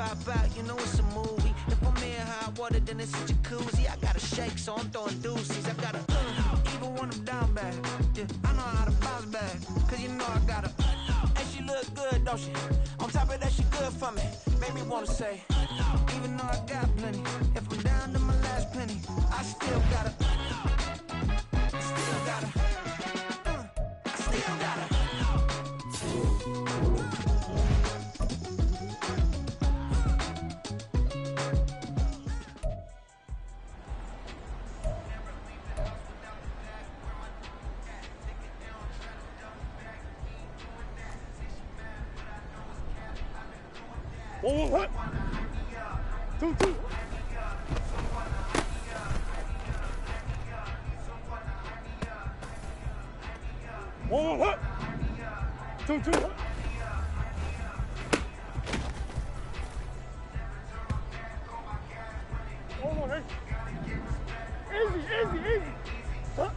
pop out, you know it's a movie. If I'm in hot water, then it's a jacuzzi. I gotta shake, so I'm throwing deuces. I gotta even when I'm down bad. Yeah, I know how to bounce back, cause you know I gotta and she look good, don't she? On top of that, she good for me. Make me wanna say, even though I got plenty, if I'm down to my last penny, I still gotta What? Two. What? Two. Easy. Huh?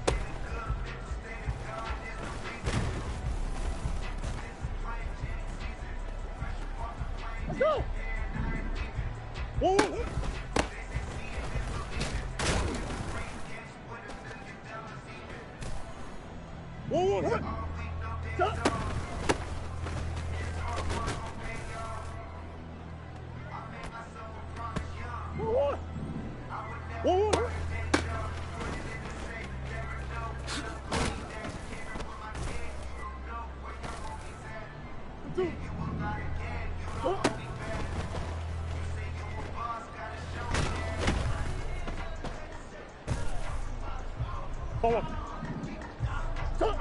Let's go. Whoa. Stop. Whoa. Two. Hold on. Stop.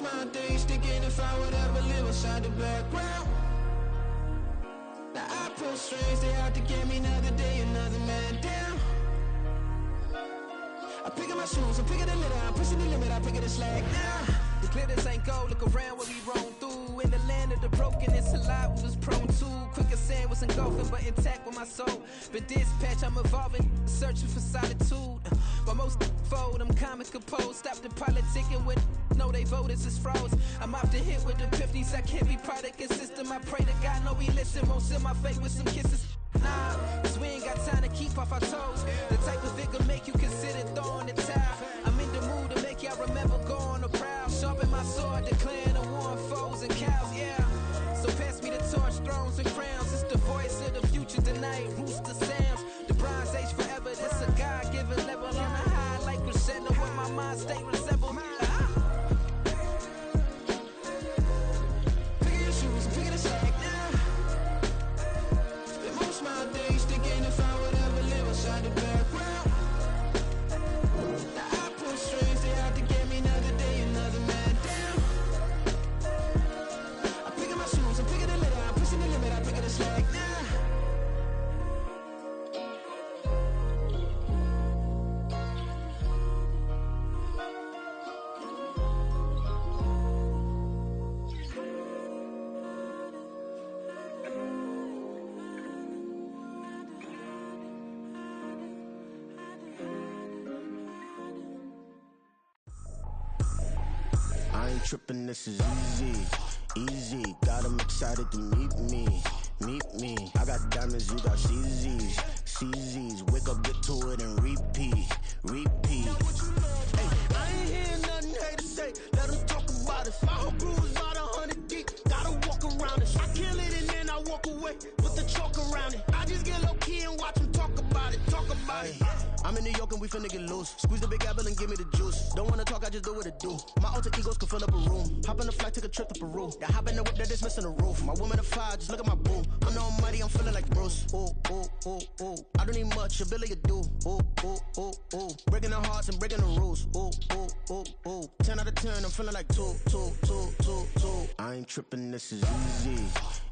My days thinking if I would ever live inside the background. Now I pull strings, they out to get me another day, another man down. I pick up my shoes, I'm picking the litter, I'm pushing the limit, I pick up the slack now. The glitters ain't gold, look around what we roam through. In the land of the broken, it's a lot we was prone to. Quicker sand was engulfing, but intact with my soul. Been dispatched, I'm evolving, searching for solitude. But most fold, I'm comic composed. Stop the politicking with no, they voters is froze. I'm off the hit with the 50s, I can't be product and system. I pray to God, no, he listen, won't seal my fate with some kisses. Nah, cause we ain't got time to keep off our toes. The type of vigor make you consider throwing the towel. I'm in the mood to make y'all remember going the proud. Sharpen my sword, declaring the war on foes and cows, yeah. So pass me the torch, thrones and crowns. It's the voice of the future tonight, rooster sounds. The Bronze Age forever, this a God-given level. On a high like crescendo where my mind state resemble. Pick your shoes and pick the slack now. Spend most my days thinking if I would ever live inside the background. Now I pull strings, they out to get me another day, another man down. I pick up my shoes, I'm picking the litter, I'm pushing the limit, I pick up the slack now. I ain't tripping, this is easy. Got 'em excited to meet me. I got diamonds, you got CZs. Wake up, get to it, and repeat. Hey, I ain't hearing nothing haters say. Let them talk about us. My whole crew is about 100 deep. Gotta walk around it. I kill it and then I walk away with the chalk around it. I just get low New York and we finna get loose. Squeeze the big apple and give me the juice. Don't wanna talk, I just do what it do. My alter egos can fill up a room. Hop on the flight, take a trip to Peru. That hop in the whip that is missing the roof. My woman a fire, just look at my boo. I'm the almighty, I'm feeling like Bruce. Ooh, ooh, ooh, ooh. I don't need much, ability to do. Ooh, ooh, ooh, ooh. Breaking the hearts and breaking the rules. Ooh, ooh, ooh, ooh. 10 out of 10, I'm feeling like 2, 2, 2, 2, 2. I ain't tripping, this is easy.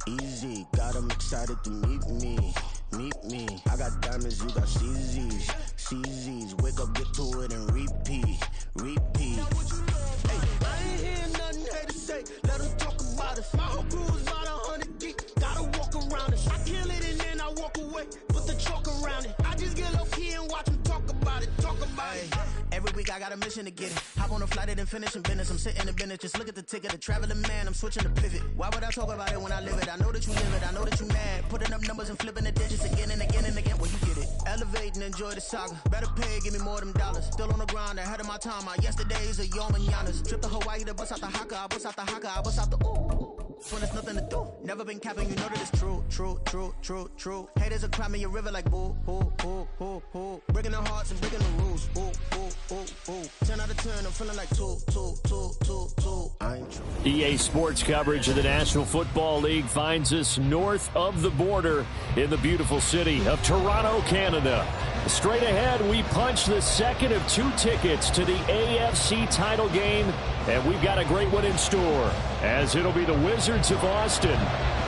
Easy, got 'em excited to meet me. Meet me. I got diamonds, you got CZs. CZs, wake up, get to it and repeat. Repeat. Hey, I ain't hearing nothing hate to say. Let them talk about us. My whole crew is about 100 deep. Gotta walk around it. I kill it and then I walk away. Put the chalk around it. I just get low key and watch them talk about it. Talk about it. Every week I got a mission to get it. Hop on a flight and then finish in business. I'm sitting in business. Just look at the ticket. The traveling man, I'm switching to pivot. Why would I talk about it when I live it? I know that you live it. I know that you mad. Putting up numbers and flipping the digits again and again and again. Well, you get it. Elevate and enjoy the saga. Better pay, give me more them dollars. Still on the grind, ahead of my time. My yesterdays are yo mananas. Trip to Hawaii to bust out the haka. I bust out the haka. I bust out the ooh. When there's nothing to do. Never been capping, you know that it's true. True, true, true, true. Haters are crying me a river like boo, boo, boo, boo, boo. Breaking their hearts and breaking the rules. Ooh, ooh, ooh, ooh. 10 out of 10, I'm feeling like 2, 2, 2, 2, 2. I ain't true. EA Sports coverage of the National Football League finds us north of the border in the beautiful city of Toronto, Canada. Straight ahead, we punch the second of 2 tickets to the AFC title game, and we've got a great one in store, as it'll be the Wizards of Austin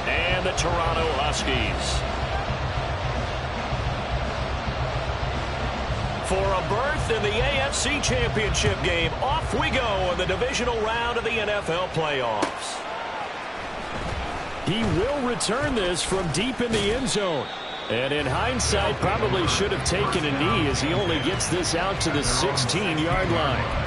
and the Toronto Huskies. For a berth in the AFC Championship game, off we go in the divisional round of the NFL playoffs. He will return this from deep in the end zone. And in hindsight, probably should have taken a knee as he only gets this out to the 16-yard line.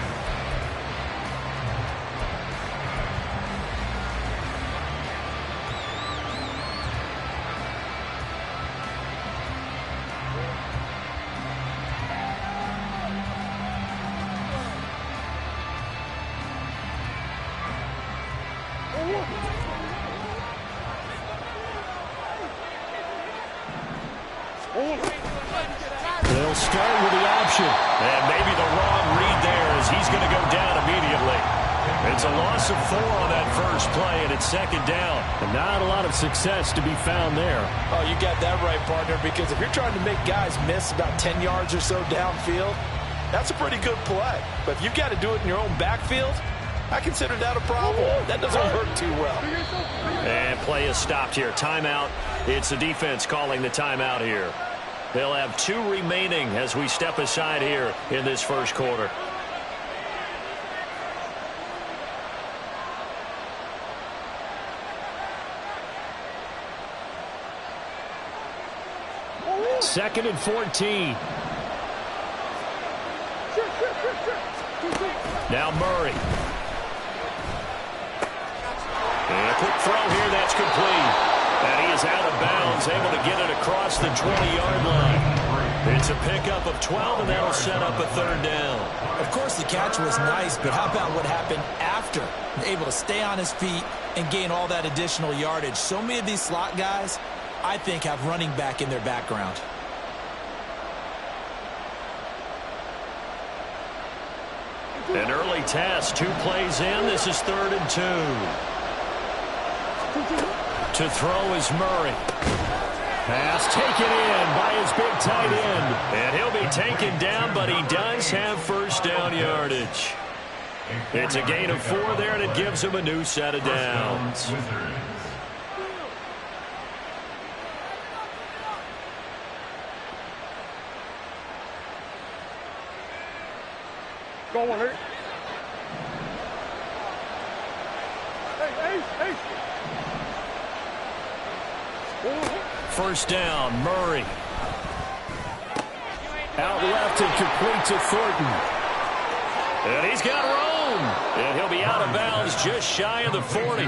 They'll start with the option. And maybe the wrong read there as he's going to go down immediately. It's a loss of 4 on that first play, and it's second down. And not a lot of success to be found there. Oh, you got that right, partner, because if you're trying to make guys miss about 10 yards or so downfield, that's a pretty good play. But if you've got to do it in your own backfield, I consider that a problem. That doesn't work too well. And play is stopped here. Timeout. It's the defense calling the timeout here. They'll have 2 remaining as we step aside here in this first quarter. Second and 14. Now Murray. And a quick throw here, that's complete. And he is out of bounds, able to get it across the 20-yard line. It's a pickup of 12, and that'll set up a third down. Of course, the catch was nice, but how about what happened after? Able to stay on his feet and gain all that additional yardage. So many of these slot guys, I think, have running back in their background. An early test, 2 plays in. This is 3rd and 2. To throw is Murray. Pass taken in by his big tight end. And he'll be taken down, but he does have first down yardage. It's a gain of 4 there, and it gives him a new set of downs. Go on, Hurt. Hey. First down, Murray. Out left and complete to Thornton. And he's got room. And he'll be out of bounds just shy of the 40.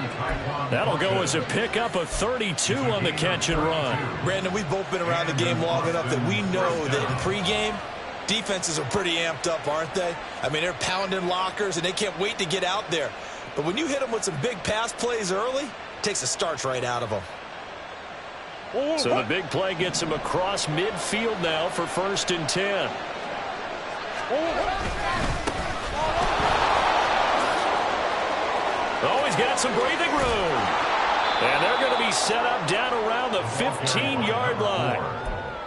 That'll go as a pickup of 32 on the catch and run. Brandon, we've both been around the game long enough that we know that in pregame, defenses are pretty amped up, aren't they? I mean, they're pounding lockers, and they can't wait to get out there. But when you hit them with some big pass plays early, it takes the starch right out of them. So the big play gets him across midfield now for 1st and 10. Oh, he's got some breathing room. And they're going to be set up down around the 15-yard line.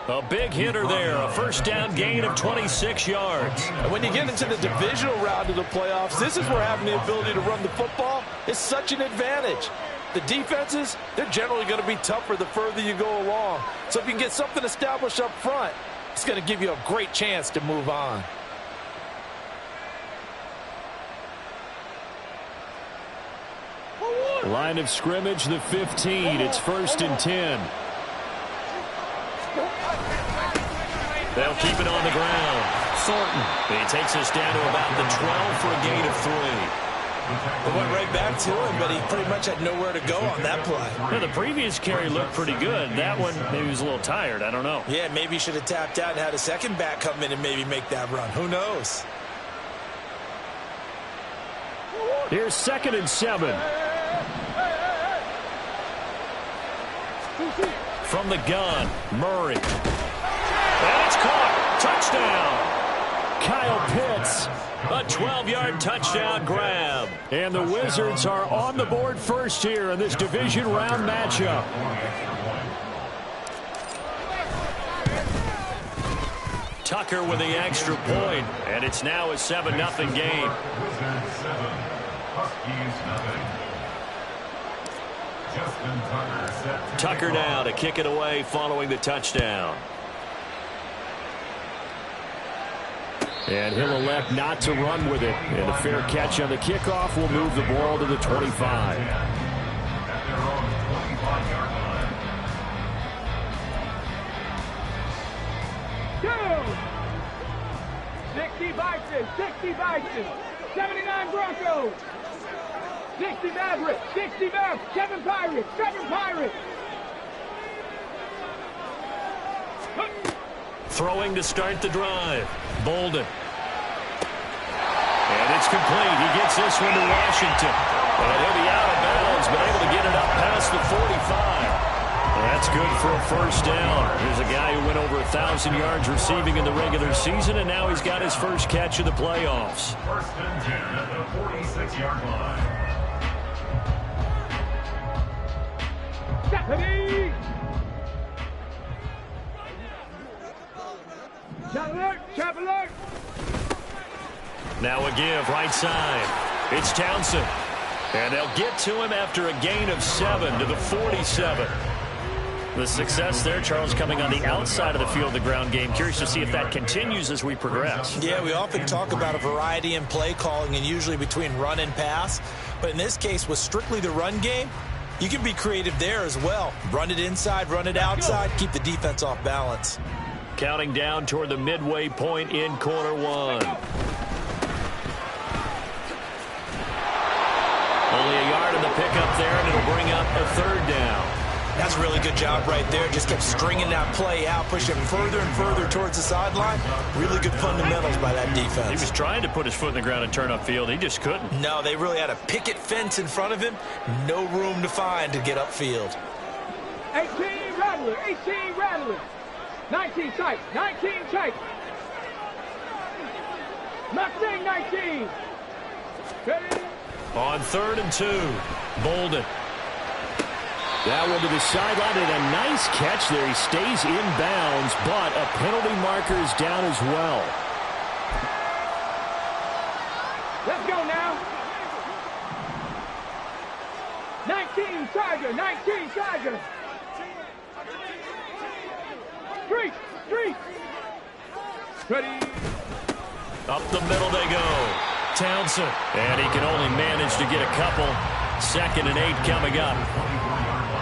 A big hitter there, a first down gain of 26 yards. And when you get into the divisional round of the playoffs, this is where having the ability to run the football is such an advantage. The defenses, they're generally going to be tougher the further you go along. So if you can get something established up front, it's going to give you a great chance to move on. Line of scrimmage, the 15. It's 1st and 10. They'll keep it on the ground. Thornton. He takes us down to about the 12 for a gain of 3. It went right back to him, but he pretty much had nowhere to go on that play. Yeah, the previous carry looked pretty good. That one, maybe he was a little tired. I don't know. Yeah, maybe he should have tapped out and had a second back come in and maybe make that run. Who knows? Here's 2nd and 7. From the gun, Murray. And it's caught. Touchdown. Kyle Pitts. A 12-yard touchdown grab. And the Wizards are on the board first here in this division round matchup. Tucker with the extra point. And it's now a 7-0 game. Tucker now to kick it away following the touchdown. And he'll elect not to run with it. And a fair catch on the kickoff will move the ball to the 25. Go! 60 Bison, 60 Bison, 79 Broncos, 60 Mavericks, 60 Mavs, 7 Pirates, 7 Pirates. Throwing to start the drive. Bolden. And it's complete. He gets this one to Washington. And he'll be out of bounds, but able to get it up past the 45. That's good for a first down. Here's a guy who went over 1,000 yards receiving in the regular season, and now he's got his first catch of the playoffs. 1st and 10 at the 46-yard line. Stephanie! Chap alert! Now a give, right side. It's Townsend. And they'll get to him after a gain of 7 to the 47. The success there, Charles, coming on the outside of the field, the ground game. Curious to see if that continues as we progress. Yeah, we often talk about a variety in play calling and usually between run and pass. But in this case, with strictly the run game, you can be creative there as well. Run it inside, run it outside, keep the defense off balance. Counting down toward the midway point in quarter 1. Only a yard in the pickup there, and it'll bring up a 3rd down. That's a really good job right there. Just kept stringing that play out, pushing further and further towards the sideline. Really good fundamentals by that defense. He was trying to put his foot in the ground and turn upfield. He just couldn't. No, they really had a picket fence in front of him. No room to find to get upfield. 18 Rattler, 18 Rattler. 19 tight, 19 tight. Mustang 19. Ready? On 3rd and 2, Bolden. That one to the sideline, and a nice catch there. He stays in bounds, but a penalty marker is down as well. Let's go now. 19 Tiger, 19 Tiger. Street, street. Ready. Up the middle they go. Townsend. And he can only manage to get a couple. 2nd and 8 coming up.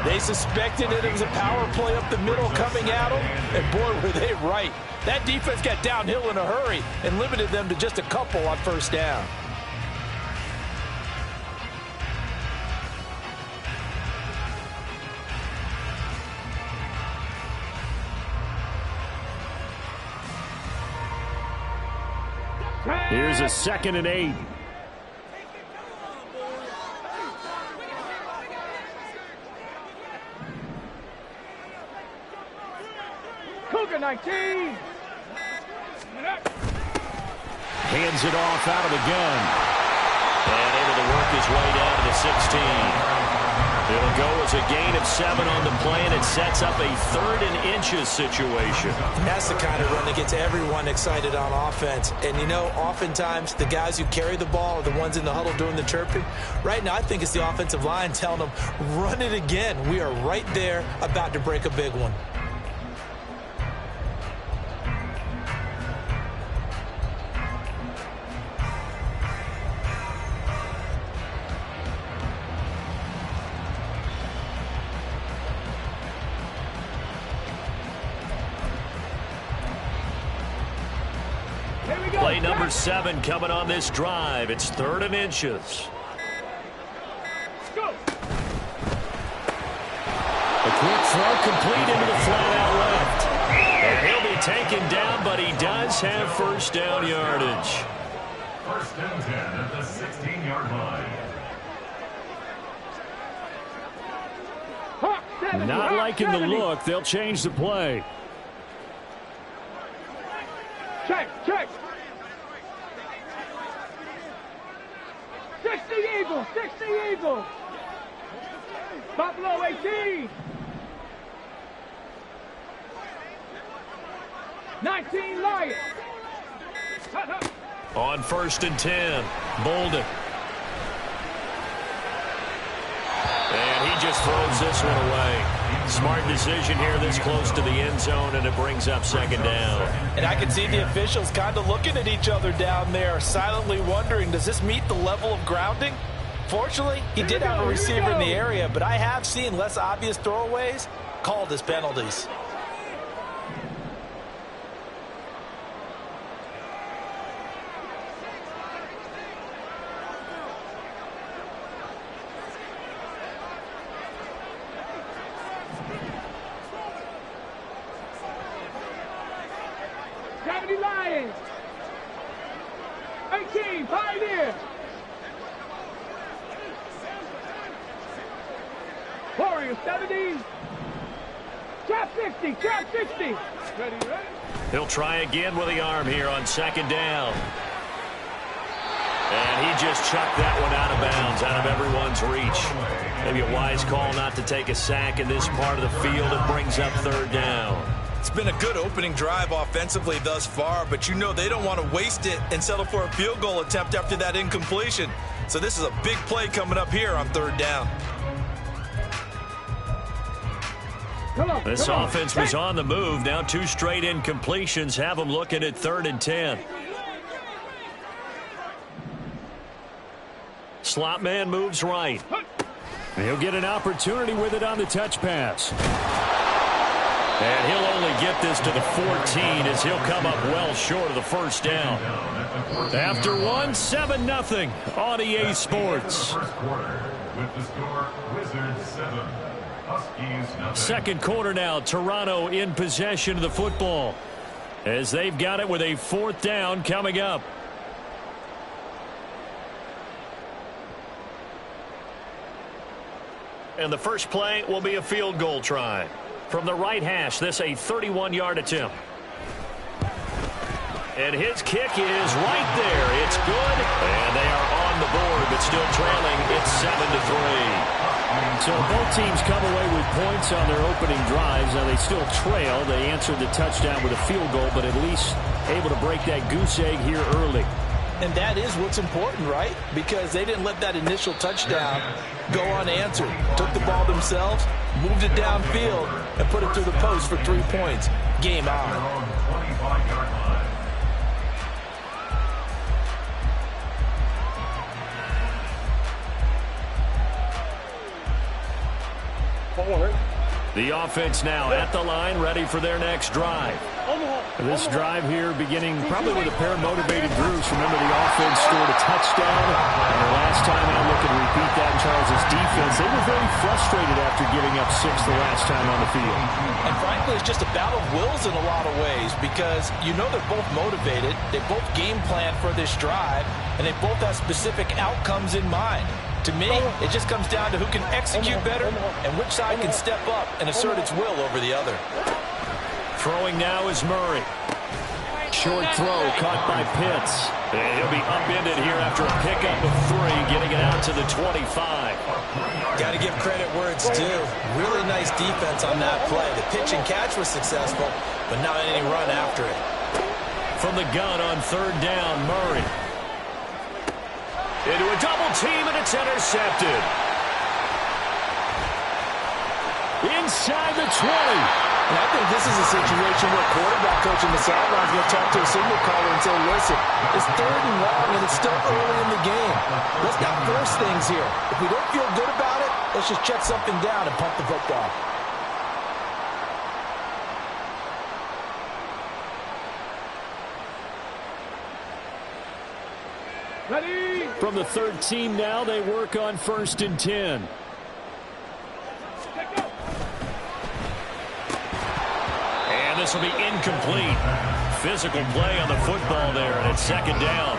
They suspected it was a power play up the middle coming at them, and boy, were they right. That defense got downhill in a hurry and limited them to just a couple on 1st down. Here's a 2nd and 8. Cougar 19. hands it off out of the gun. And able to work his way down to the 16. It'll go as a gain of 7 on the play, and it sets up a 3rd and inches situation. That's the kind of run that gets everyone excited on offense. And, you know, oftentimes the guys who carry the ball are the ones in the huddle doing the chirping. Right now, I think it's the offensive line telling them, run it again. We are right there about to break a big one. Play number 7 coming on this drive. It's 3rd and inches. Go. A quick throw complete into the flat out left. And he'll be taken down, but he does have first down yardage. 1st and 10 at the 16-yard line. Not liking the look. They'll change the play. Check, check. 60 Eagles, 60 Eagles. Buffalo 18. 19 Lions. On 1st and 10, Bolden. And he just throws this one away. Smart decision here this close to the end zone, and it brings up 2nd down. And I can see the officials kind of looking at each other down there, silently wondering, does this meet the level of grounding? Fortunately, he did have a receiver in the area, but I have seen less obvious throwaways called as penalties. Lions. 18 Pioneers. Warriors 70. Trap 60. Trap 60. Ready. He'll try again with the arm here on 2nd down. And he just chucked that one out of bounds, out of everyone's reach. Maybe a wise call not to take a sack in this part of the field. It brings up 3rd down. It's been a good opening drive offensively thus far, but you know they don't want to waste it and settle for a field goal attempt after that incompletion. So this is a big play coming up here on 3rd down. This offense was on the move. Now 2 straight incompletions have them looking at 3rd and 10. Slot man moves right. He'll get an opportunity with it on the touch pass. And he'll only get this to the 14 as he'll come up well short of the 1st down. After 1, 7-0 on EA Sports. With the score, Wizards 7, Huskies 0. 2nd quarter now, Toronto in possession of the football as they've got it with a 4th down coming up. And the first play will be a field goal try. From the right hash, this a 31-yard attempt. And his kick is right there. It's good. And they are on the board, but still trailing. It's 7-3. So both teams come away with points on their opening drives. Now they still trail. They answered the touchdown with a field goal, but at least able to break that goose egg here early. And that is what's important, right? Because they didn't let that initial touchdown go unanswered. Took the ball themselves, moved it downfield, and put it through the post for 3 points. Game on. The offense now at the line, ready for their next drive. This drive here beginning probably with a pair of motivated groups. Remember, the offense scored a touchdown. And the last time out, look and repeat that in Charles' defense. They were very frustrated after giving up 6 the last time on the field. And frankly, it's just a battle of wills in a lot of ways because you know they're both motivated. They both game plan for this drive, and they both have specific outcomes in mind. To me, it just comes down to who can execute better and which side can step up and assert its will over the other. Throwing now is Murray. Short throw caught by Pitts. And he'll be upended here after a pickup of 3, getting it out to the 25. Got to give credit where it's due. Really nice defense on that play. The pitch and catch was successful, but not any run after it. From the gun on 3rd down, Murray. Into a double team, and it's intercepted. Inside the 20. And I think this is a situation where quarterback coach in the sideline is going to talk to a signal caller and say, listen, it's 3rd and long, and it's still early in the game. Let's not force things here. If we don't feel good about it, let's just check something down and pump the football. Ready? From the 3rd team now, they work on 1st and 10. This will be incomplete. Physical play on the football there, and it's 2nd down.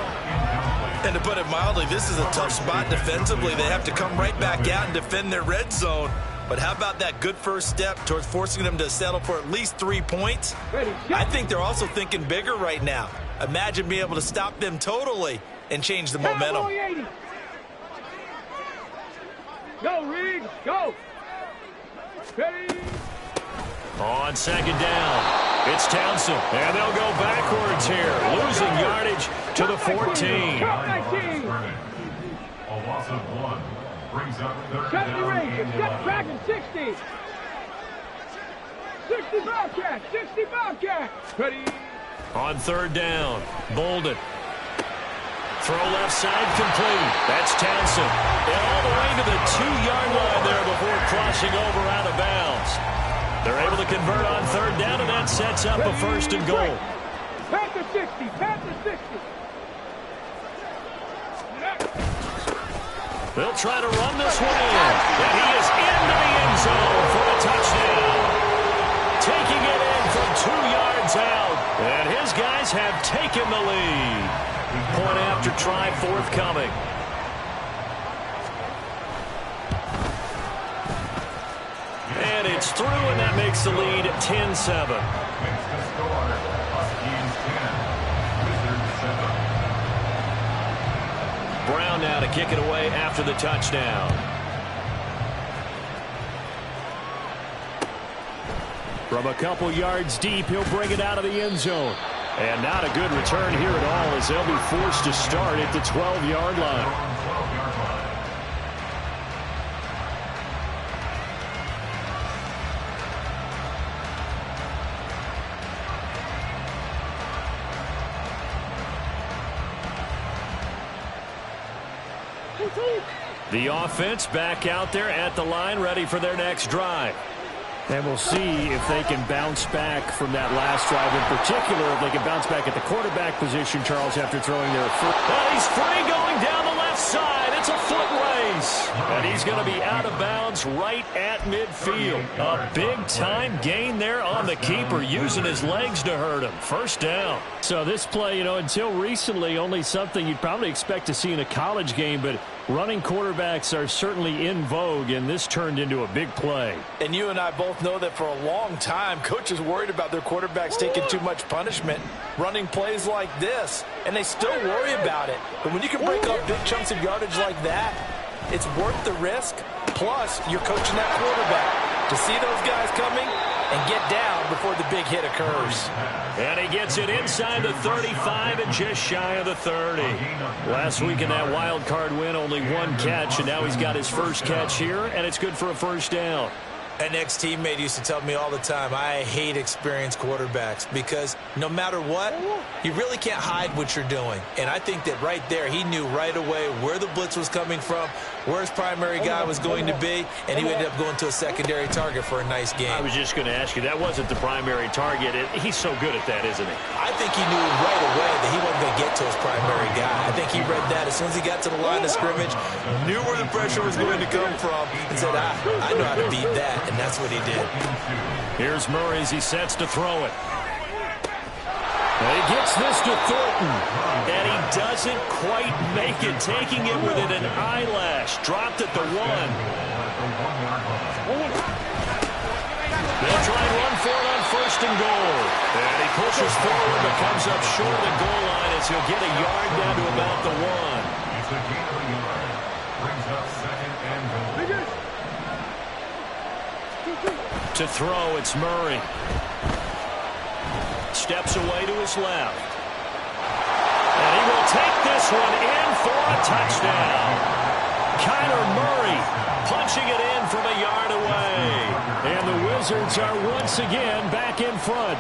And to put it mildly, this is a tough spot defensively. They have to come right back out and defend their red zone. But how about that good first step towards forcing them to settle for at least 3 points? I think they're also thinking bigger right now. Imagine being able to stop them totally and change the momentum. Go, Reed, go. Ready? On 2nd down, it's Townsend, and they'll go backwards here, losing yardage to the 14. A loss of 1 brings up 3rd Cut the down range. and Step 11. back at 60. 60 Bobcat. 60 Bobcat. Ready? On 3rd down, Bolden. Throw left side complete. That's Townsend. And all the way to the 2-yard line there before crossing over out of bounds. They're able to convert on 3rd down, and that sets up a 1st and goal. Pass the 60. Pass the 60. They'll try to run this one in. And he is into the end zone for a touchdown. Taking it in from 2 yards out. And his guys have taken the lead. Point after try forthcoming. And it's through, and that makes the lead 10-7. Makes the score. Huskies 10, Wizards 7. Brown now to kick it away after the touchdown. From a couple yards deep, he'll bring it out of the end zone. And not a good return here at all, as they'll be forced to start at the 12-yard line. The offense back out there at the line, ready for their next drive. And we'll see if they can bounce back from that last drive. In particular, if they can bounce back at the quarterback position, Charles, after throwing their first. And he's free going down the left side. It's a foot race. And he's going to be out of bounds right at midfield. A big-time gain there on the keeper, using his legs to hurt him. 1st down. So this play, until recently, only something you'd probably expect to see in a college game, but running quarterbacks are certainly in vogue, and this turned into a big play. And you and I both know that for a long time, coaches worried about their quarterbacks taking too much punishment, running plays like this, and they still worry about it. But when you can break up big chunks of yardage like that, it's worth the risk. Plus, you're coaching that quarterback to see those guys coming and get down before the big hit occurs. And he gets it inside the 35 and just shy of the 30. Last week in that wild card win, only 1 catch, and now he's got his first catch here, and it's good for a 1st down. An ex-teammate used to tell me all the time, I hate experienced quarterbacks because no matter what, you really can't hide what you're doing. And I think that right there, he knew right away where the blitz was coming from, where his primary guy was going to be, and he ended up going to a secondary target for a nice game. I was just going to ask you, that wasn't the primary target. He's so good at that, isn't he? I think he knew right away that he wasn't going to get to his primary guy. I think he read that as soon as he got to the line of scrimmage, knew where the pressure was going to come from, and said, I know how to beat that. And that's what he did. Here's Murray as he sets to throw it. And he gets this to Thornton. And he doesn't quite make it, taking it within an eyelash. Dropped at the 1. They'll try and run for it on 1st First and goal. And he pushes forward but comes up short of the goal line as he'll get a yard down to about the 1. It's a gain of a yard. Brings up second and goal. To throw, it's Murray. Steps away to his left. And he will take this one in for a touchdown. Kyler Murray punching it in from a yard away. And the Wizards are once again back in front.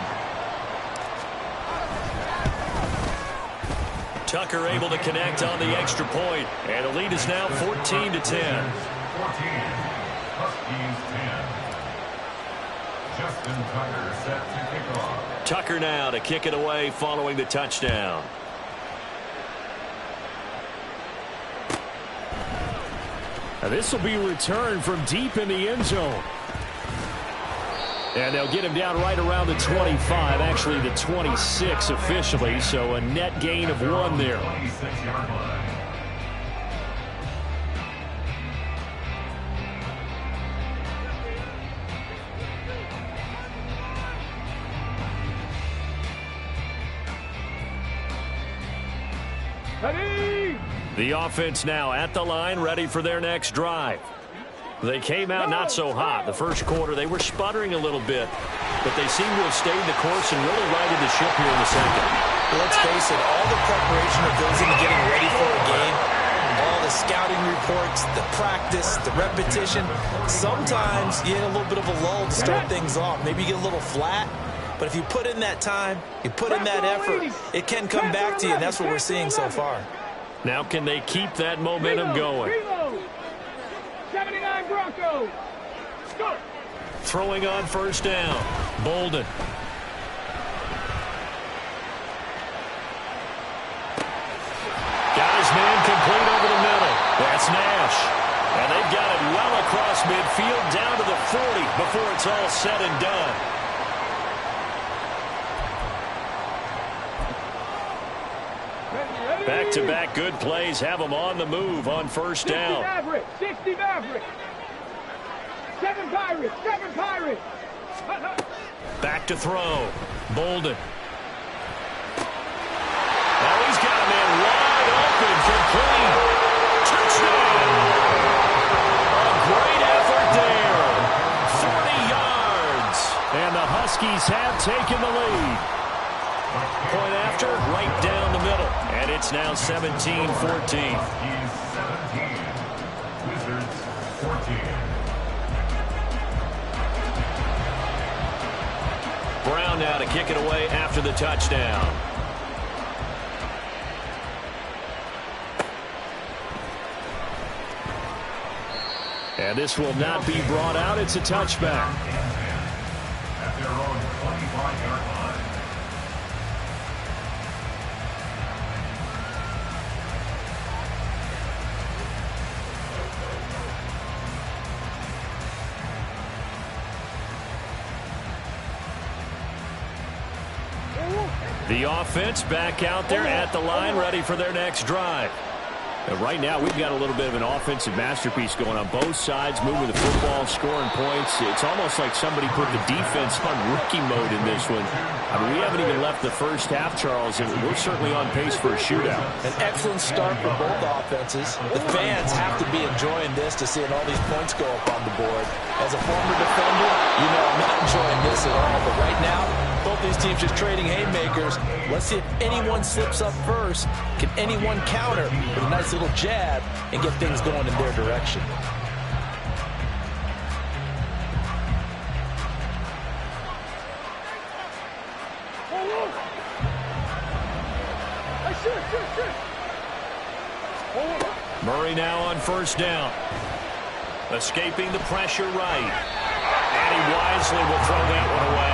Tucker able to connect on the extra point. And the lead is now 14-10. 14. Huskies 10. Justin Tucker set to kick off. Tucker now to kick it away following the touchdown. Now this will be returned from deep in the end zone. And they'll get him down right around the 25, actually the 26 officially, so a net gain of 1 there. 26-yard line. Ready? The offense now at the line, ready for their next drive. They came out not so hot. The first quarter, they were sputtering a little bit, but they seem to have stayed the course and really righted the ship here in the second. Well, let's face it, all the preparation that goes into getting ready for a game, all the scouting reports, the practice, the repetition, sometimes you get a little bit of a lull to start things off. Maybe you get a little flat, but if you put in that time, you put in that effort, it can come back to you, and that's what we're seeing so far. Now can they keep that momentum going? 79 Broncos. Start. Throwing on first down. Bolden. Got his man complete over the middle. That's Nash. And they've got it well across midfield down to the 40 before it's all said and done. Back-to-back good plays have them on the move on first down. 60 Mavericks. 7 Pirates. 7 Pirates. Back to throw. Bolden. Now he's got a man wide open for clean. Touchdown. A great effort there. 40 yards. And the Huskies have taken the lead. Point after, right down the middle. And it's now 17-14. Huskies 17. Wizards 14. Brown now to kick it away after the touchdown. And this will not be brought out. It's a touchback. At their own 25-yard line. The offense back out there at the line, ready for their next drive. And right now, we've got a little bit of an offensive masterpiece going on both sides, moving the football, scoring points. It's almost like somebody put the defense on rookie mode in this one. I mean, we haven't even left the first half, Charles, and we're certainly on pace for a shootout. An excellent start for both offenses. The fans have to be enjoying this to seeing all these points go up on the board. As a former defender, you know I'm not enjoying this at all. But right now, both these teams just trading haymakers. Let's see if anyone slips up first. Can anyone counter with a nice little jab and get things going in their direction? Murray now on first down. Escaping the pressure right. And he wisely will throw that one away.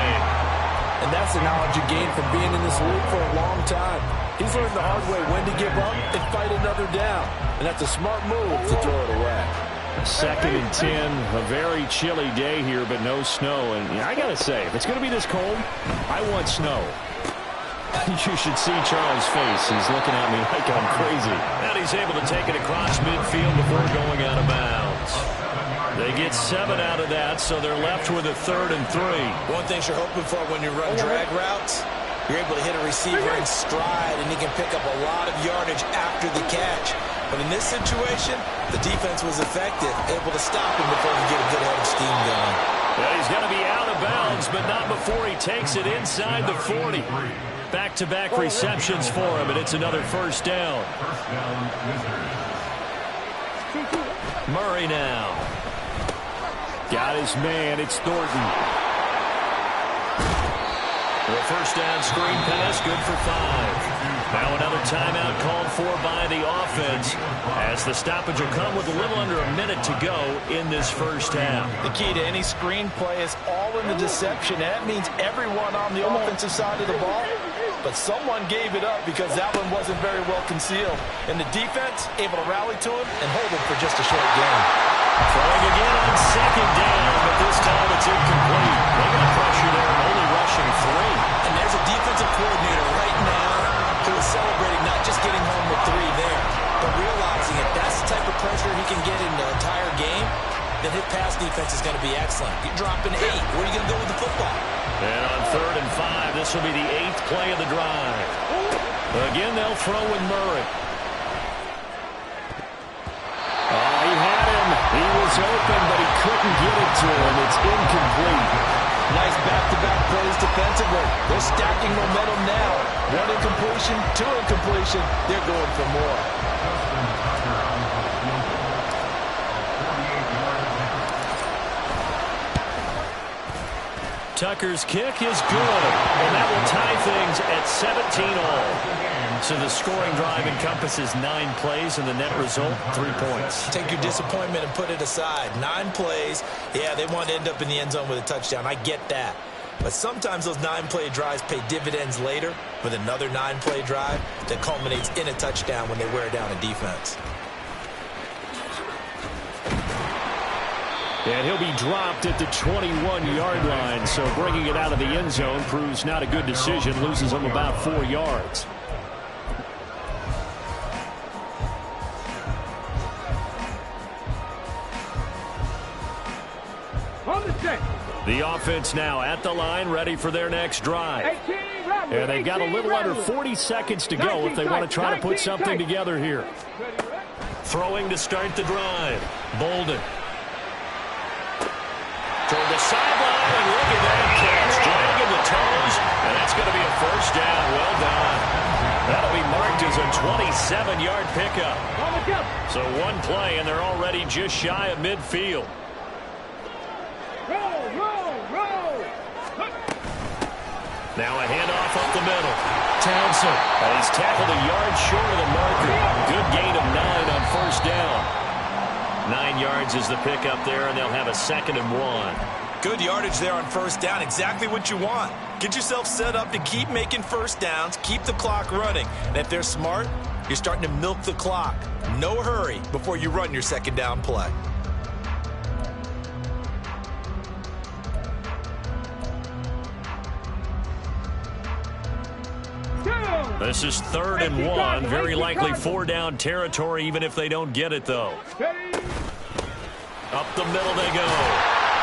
And that's the knowledge you gain from being in this league for a long time. He's learned the hard way when to give up and fight another down. And that's a smart move to throw it away. 2nd and 10, a very chilly day here, but no snow. And I got to say, if it's going to be this cold, I want snow. You should see Charles' face. He's looking at me like I'm crazy. And he's able to take it across midfield before going out of bounds. They get 7 out of that, so they're left with a 3rd and 3. One thing you're hoping for when you run drag routes, you're able to hit a receiver in stride, and he can pick up a lot of yardage after the catch. But in this situation, the defense was effective, able to stop him before he get a good head of steam going. Well, he's going to be out of bounds, but not before he takes it inside the 40. Back-to-back receptions for him, and it's another first down. Murray now. Got his man. It's Thornton. The first down screen pass, good for 5. Now another timeout called for by the offense, as the stoppage will come with a little under a minute to go in this first half. The key to any screen play is all in the deception. That means everyone on the offensive side of the ball, but someone gave it up because that one wasn't very well concealed. And the defense able to rally to him and hold him for just a short game. Throwing again on second down, but this time it's incomplete. They got pressure there, only rushing 3. And there's a defensive coordinator right now who is celebrating not just getting home with 3 there, but realizing if that's the type of pressure he can get in the entire game, then his pass defense is going to be excellent. You're dropping 8. Where are you going to go with the football? And on 3rd and 5, this will be the 8th play of the drive. Again, they'll throw with Murray. Oh, he had him. He was open, but he couldn't get it to him. It's incomplete. Nice back-to-back plays defensively. They're stacking momentum now. 1 incompletion, 2 incompletion. They're going for more. Tucker's kick is good, and that will tie things at 17-all. So the scoring drive encompasses 9 plays, and the net result, 3 points. Take your disappointment and put it aside. 9 plays. Yeah, they want to end up in the end zone with a touchdown. I get that. But sometimes those 9-play drives pay dividends later with another 9-play drive that culminates in a touchdown when they wear down a defense. And he'll be dropped at the 21-yard line, so bringing it out of the end zone proves not a good decision, loses him about 4 yards. The offense now at the line, ready for their next drive. And they've got a little under 40 seconds to go if they want to try to put something together here. Throwing to start the drive. Bolden. Toward the sideline, and look at that catch. Dragging the toes, and that's going to be a first down. Well done. That'll be marked as a 27-yard pickup. So 1 play, and they're already just shy of midfield. Now a handoff up the middle. Townsend. And he's tackled a yard short of the marker. Good gain of 9 on first down. 9 yards is the pickup there, and they'll have a 2nd and 1. Good yardage there on first down. Exactly what you want. Get yourself set up to keep making first downs, keep the clock running. And if they're smart, you're starting to milk the clock. No hurry before you run your 2nd down play. This is 3rd and 1. Very likely 4-down territory, even if they don't get it, though. Up the middle they go.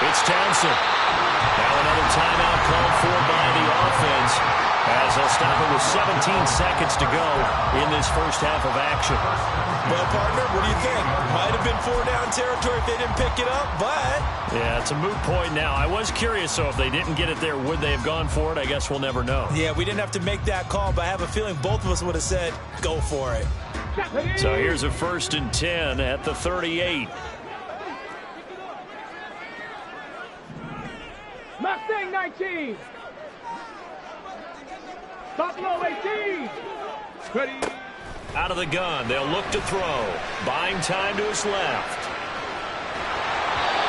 It's Townsend. Now another timeout called for by the offense, as they'll stop it with 17 seconds to go in this first half of action. Well, partner, what do you think? Might have been 4-down territory if they didn't pick it up, but... Yeah, it's a moot point now. I was curious, so if they didn't get it there, would they have gone for it? I guess we'll never know. Yeah, we didn't have to make that call, but I have a feeling both of us would have said, go for it. So here's a 1st and 10 at the 38. Mustang 19. Buffalo 18. Ready. Out of the gun, they'll look to throw. Buying time to his left.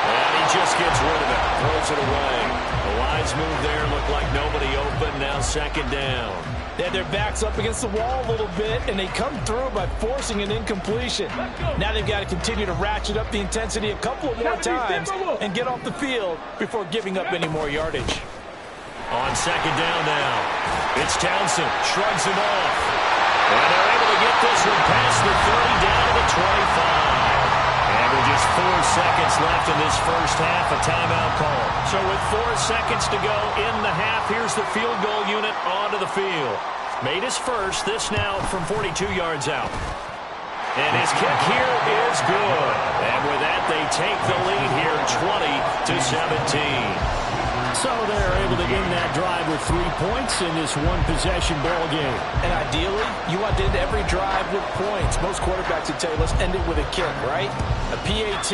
And he just gets rid of it. Throws it away. The wise move there. Looked like nobody open. Now 2nd down. They had their backs up against the wall a little bit, and they come through by forcing an incompletion. Now they've got to continue to ratchet up the intensity a couple of more times and get off the field before giving up any more yardage. On 2nd down now, it's Townsend. Shrugs him off. And they're able to get this one past the 30 down to the 25. And with just 4 seconds left in this first half, a timeout call. So with 4 seconds to go in the half, here's the field goal unit onto the field. Made his first, this now from 42 yards out. And his kick here is good. And with that, they take the lead here 20-17. So they're able to end that drive with 3 points in this one-possession ball game. And ideally, you want to end every drive with points. Most quarterbacks would tell you, let's end it with a kick, right? A PAT,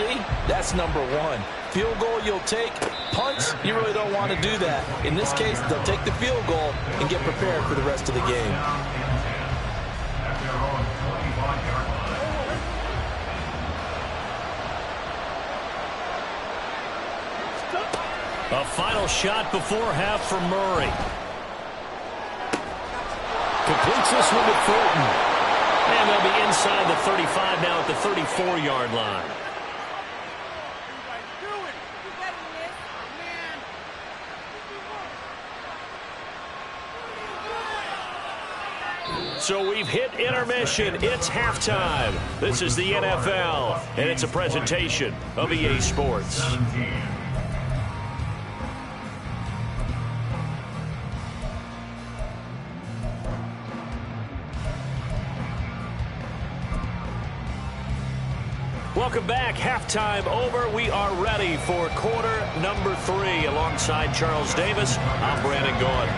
that's number one. Field goal, you'll take. Punts, you really don't want to do that. In this case, they'll take the field goal and get prepared for the rest of the game. A final shot before half for Murray. Completes this one to Fulton. And they'll be inside the 35 now at the 34-yard line. So we've hit intermission. It's halftime. This is the NFL, and it's a presentation of EA Sports. Welcome back. Halftime over. We are ready for quarter number 3. Alongside Charles Davis, I'm Brandon Gaudin.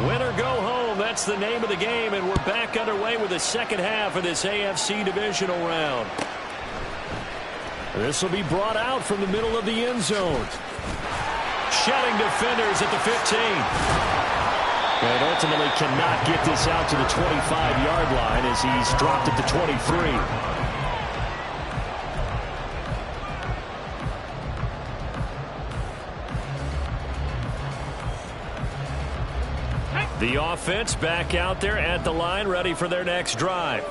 Win or go home, that's the name of the game, and we're back underway with the second half of this AFC divisional round. This will be brought out from the middle of the end zone. Shedding defenders at the 15. And ultimately cannot get this out to the 25-yard line as he's dropped at the 23. The offense back out there at the line, ready for their next drive.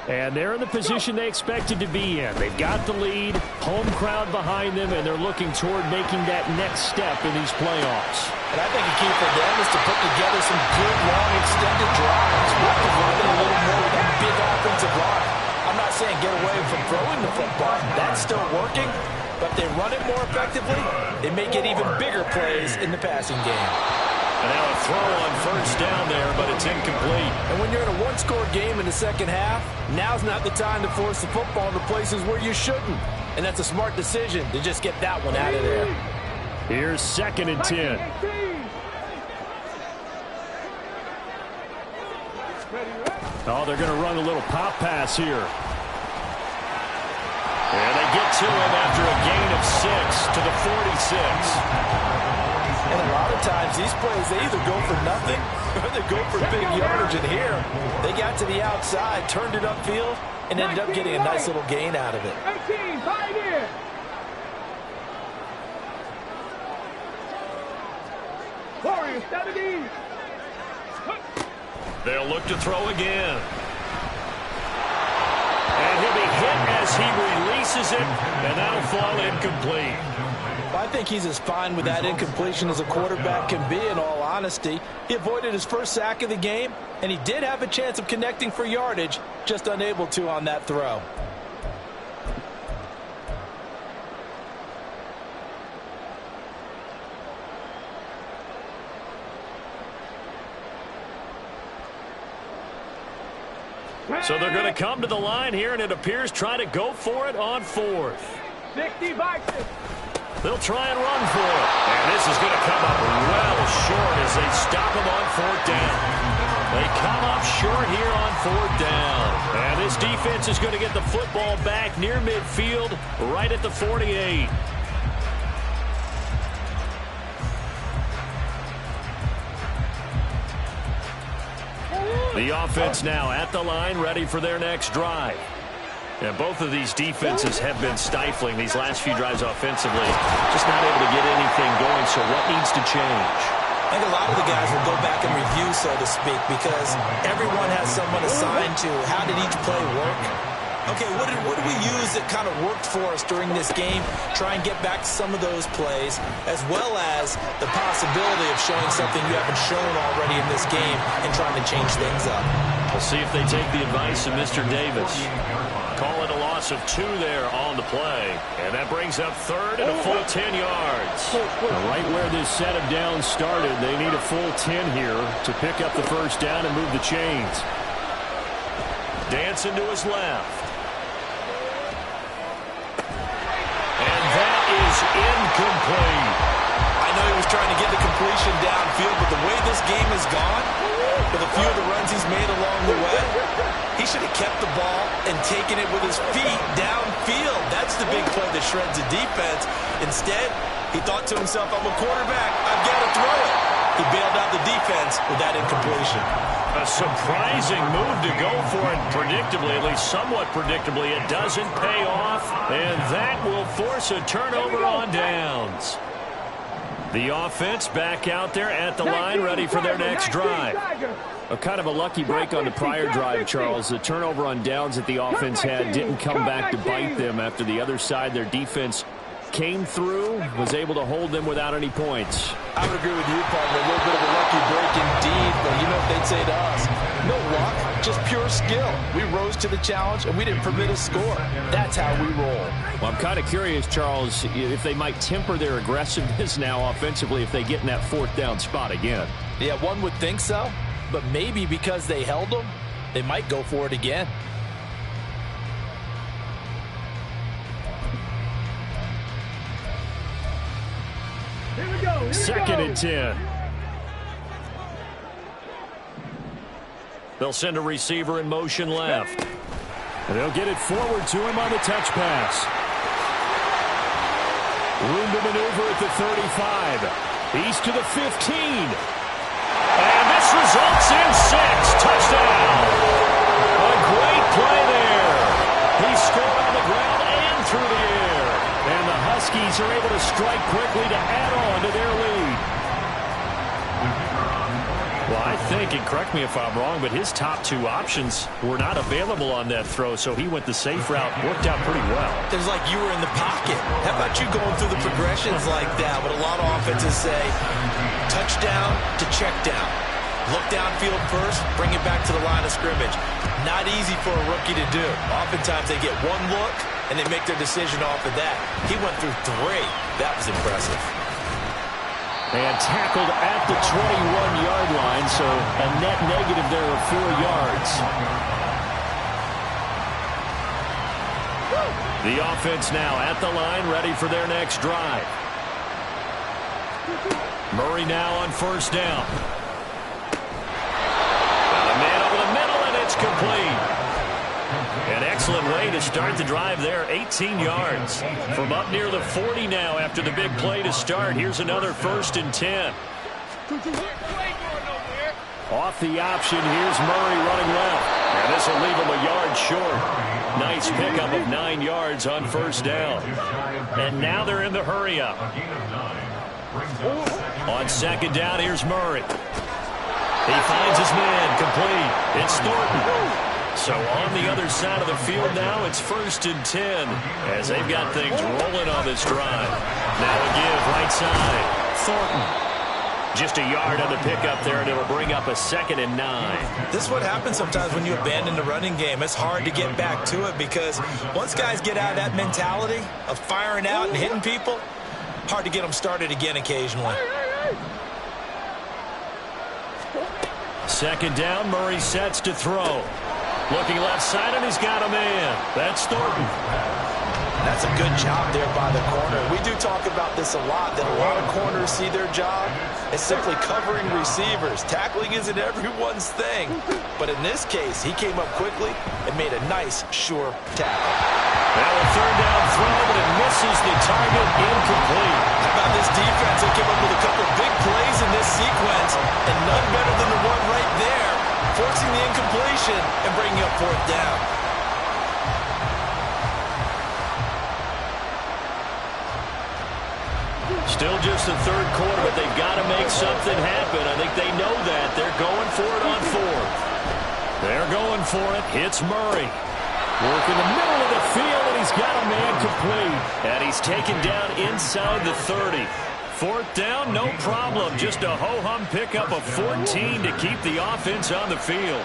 And they're in the position they expected to be in. They've got the lead, home crowd behind them, and they're looking toward making that next step in these playoffs. And I think a key for them is to put together some good, long, extended drives. Have to run it a little more with that big offensive line. I'm not saying get away from throwing the football. That's still working. But if they run it more effectively, they may get even bigger plays in the passing game. And now a throw on first down there, but it's incomplete. And when you're in a one-score game in the second half, now's not the time to force the football into places where you shouldn't. And that's a smart decision to just get that one out of there. Here's 2nd and 10. Oh, they're going to run a little pop pass here. And they get to him after a gain of 6 to the 46. And a lot of times, these plays, they either go for nothing or they go for big yardage. And here, they got to the outside, turned it upfield, and ended up getting a nice little gain out of it. 18, Pioneer. Warriors, 17. They'll look to throw again. And he'll be hit as he releases it, and that'll fall incomplete. I think he's as fine with that incompletion as a quarterback can be, in all honesty. He avoided his first sack of the game, and he did have a chance of connecting for yardage, just unable to on that throw. So they're going to come to the line here, and it appears try to go for it on 4th. 60 Vikings. They'll try and run for it. And this is going to come up well short as they stop him on 4th down. They come up short here on 4th down. And this defense is going to get the football back near midfield, right at the 48. The offense now at the line, ready for their next drive. And both of these defenses have been stifling these last few drives offensively. Just not able to get anything going, so what needs to change? I think a lot of the guys will go back and review, so to speak, because everyone has someone assigned to how did each play work. Okay, what did we use that kind of worked for us during this game? Try and get back to some of those plays, as well as the possibility of showing something you haven't shown already in this game and trying to change things up. We'll see if they take the advice of Mr. Davis. loss of 2 there on the play. And that brings up third and a full 10 yards. Right where this set of downs started, they need a full 10 here to pick up the first down and move the chains. Dancing to his left. And that is incomplete. I know he was trying to get the completion downfield, but the way this game has gone, with a few of the runs he's made along the way, he should have kept the ball and taken it with his feet downfield. That's the big play that shreds the defense. Instead, he thought to himself, I'm a quarterback, I've got to throw it. He bailed out the defense with that incompletion. A surprising move to go for it predictably, at least somewhat predictably. It doesn't pay off, and that will force a turnover on downs. The offense back out there at the line, ready for their next drive. A kind of a lucky break on the prior drive, Charles. The turnover on downs that the offense had didn't come back to bite them after the other side. Their defense came through, was able to hold them without any points. I would agree with you, partner. A little bit of a lucky break indeed, but you know what they'd say to us. No luck, just pure skill. We rose to the challenge, and we didn't permit a score. That's how we roll. Well, I'm kind of curious, Charles, if they might temper their aggressiveness now offensively if they get in that 4th down spot again. Yeah, one would think so, but maybe because they held them, they might go for it again. Second and 10. They'll send a receiver in motion left. And they'll get it forward to him on the touch pass. Room to maneuver at the 35. He's to the 15. And this results in 6. Touchdown. A great play there. He scored on the ground and through the air. And the Huskies are able to strike quickly to add on to their lead. Well, I think, and correct me if I'm wrong, but his top 2 options were not available on that throw, so he went the safe route. Worked out pretty well. It was like you were in the pocket. How about you going through the progressions like that? What a lot of offenses say, touchdown to check down. Look downfield first, bring it back to the line of scrimmage. Not easy for a rookie to do. Oftentimes they get one look, and they make their decision off of that. He went through 3. That was impressive. And tackled at the 21-yard line, so a net negative there of 4 yards. The offense now at the line, ready for their next drive. Murray now on 1st down. Got a man over the middle, and it's complete. An excellent way to start the drive there, 18 yards. From up near the 40 now after the big play to start. Here's another 1st and 10. Off the option, here's Murray running left. And this will leave him a yard short. Nice pickup of 9 yards on 1st down. And now they're in the hurry-up. On 2nd down, here's Murray. He finds his man, complete. It's Thornton. So on the other side of the field now, it's 1st and 10 as they've got things rolling on this drive. Now a give right side. Thornton. Just a yard on the pickup there, and it'll bring up a 2nd and 9. This is what happens sometimes when you abandon the running game. It's hard to get back to it because once guys get out of that mentality of firing out and hitting people, hard to get them started again occasionally. 2nd down, Murray sets to throw. Looking left side, and he's got a man. That's Thornton. That's a good job there by the corner. We do talk about this a lot, that a lot of corners see their job as simply covering receivers. Tackling isn't everyone's thing. But in this case, he came up quickly and made a nice, sure tackle. Now a 3rd down throw, but it misses the target, incomplete. How about this defense? They came up with a couple of big plays in this sequence, and none better than the one right there, forcing the incompletion and bringing up 4th down. Still just the 3rd quarter, but they've got to make something happen. I think they know that. They're going for it on 4th. They're going for it. Hits Murray. Working the middle of the field, and he's got a man complete. And he's taken down inside the 30. 4th down, no problem. Just a ho-hum pickup of 14 to keep the offense on the field.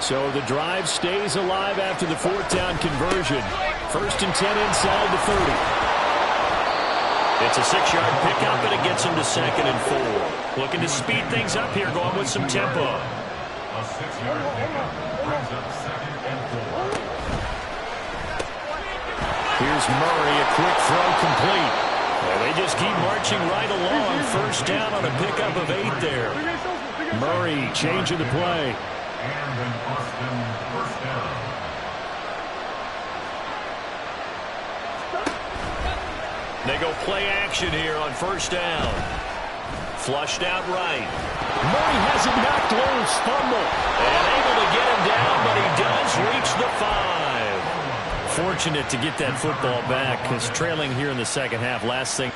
So the drive stays alive after the 4th down conversion. First and 10 inside the 30. It's a 6-yard pickup, and it gets him to 2nd and 4. Looking to speed things up here, going with some tempo. A 6-yard pickup brings up 2nd and 4. Here's Murray, a quick throw complete. Well, they just keep marching right along. First down on a pickup of 8 there. Murray changing the play. And an Austin first down. They go play action here on first down. Flushed out right. Murray has it knocked loose. Fumble. And able to get him down, but he does reach the 5. Fortunate to get that football back, because trailing here in the second half. Last thing.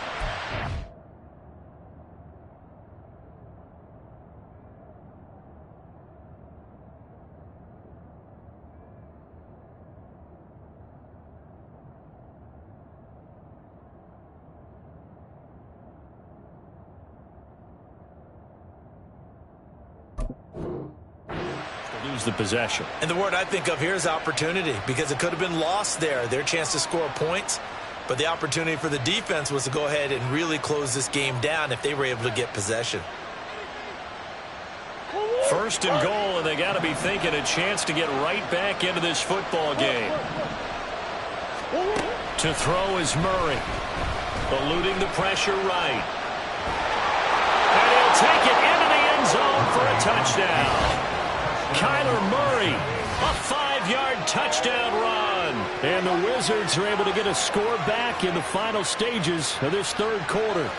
The possession. And the word I think of here is opportunity, because it could have been lost there, their chance to score points. But the opportunity for the defense was to go ahead and really close this game down if they were able to get possession. First and goal, and they got to be thinking a chance to get right back into this football game. To throw is Murray, eluding the pressure right. And he'll take it into the end zone for a touchdown. Kyler Murray, a 5-yard touchdown run. And the Wizards are able to get a score back in the final stages of this third quarter.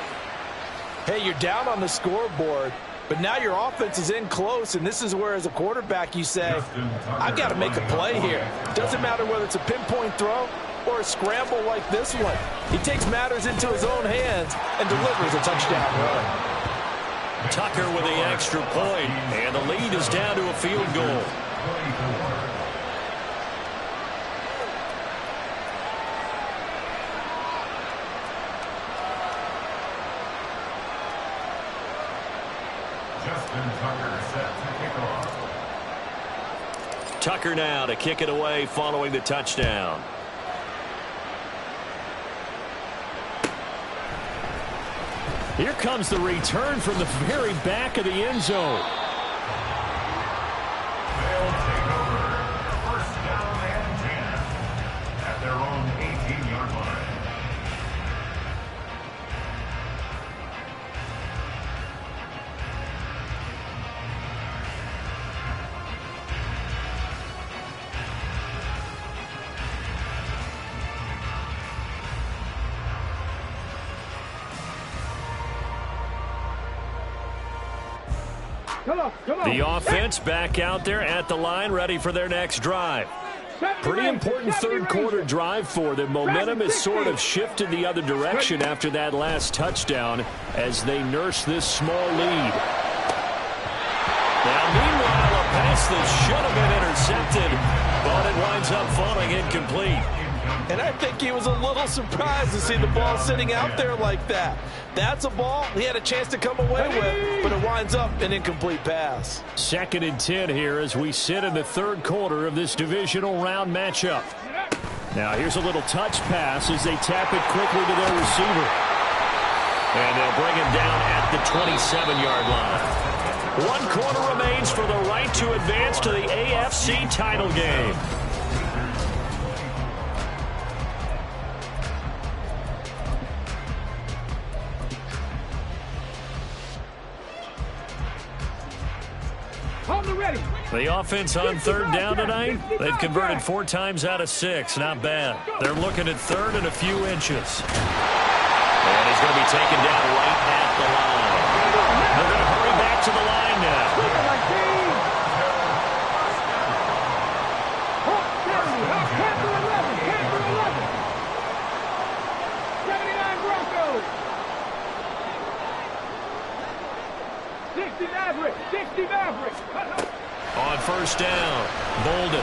Hey, you're down on the scoreboard, but now your offense is in close, and this is where, as a quarterback, you say, I've got to make a play here. Doesn't matter whether it's a pinpoint throw or a scramble like this one. He takes matters into his own hands and delivers a touchdown run. Tucker with the extra point, and the lead is down to a field goal. Justin Tucker set to kick off. Tucker now to kick it away following the touchdown. Here comes the return from the very back of the end zone. They'll take over. First down and 10 at their own 18-yard line. Come on. The offense back out there at the line, ready for their next drive. Pretty important third quarter drive for them. Momentum has sort of shifted the other direction after that last touchdown as they nurse this small lead. Now, meanwhile, a pass that should have been intercepted, but it winds up falling incomplete. And I think he was a little surprised to see the ball sitting out there like that. That's a ball he had a chance to come away with, but it winds up an incomplete pass. 2nd and 10 here as we sit in the third quarter of this divisional round matchup. Now here's a little touch pass as they tap it quickly to their receiver. And they'll bring him down at the 27-yard line. 1 quarter remains for the right to advance to the AFC title game. The offense on third down tonight, they've converted 4 times out of 6. Not bad. They're looking at third and a few inches. And he's going to be taken down right at the line. They're going to hurry back to the line now. On first down, Bolden.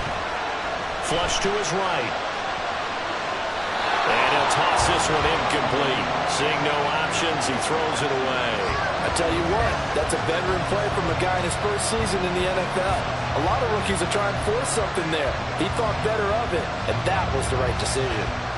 Flush to his right. And he'll toss this this one incomplete. Seeing no options, he throws it away. I tell you what, that's a veteran play from a guy in his first season in the NFL. A lot of rookies are trying to force something there. He thought better of it, and that was the right decision.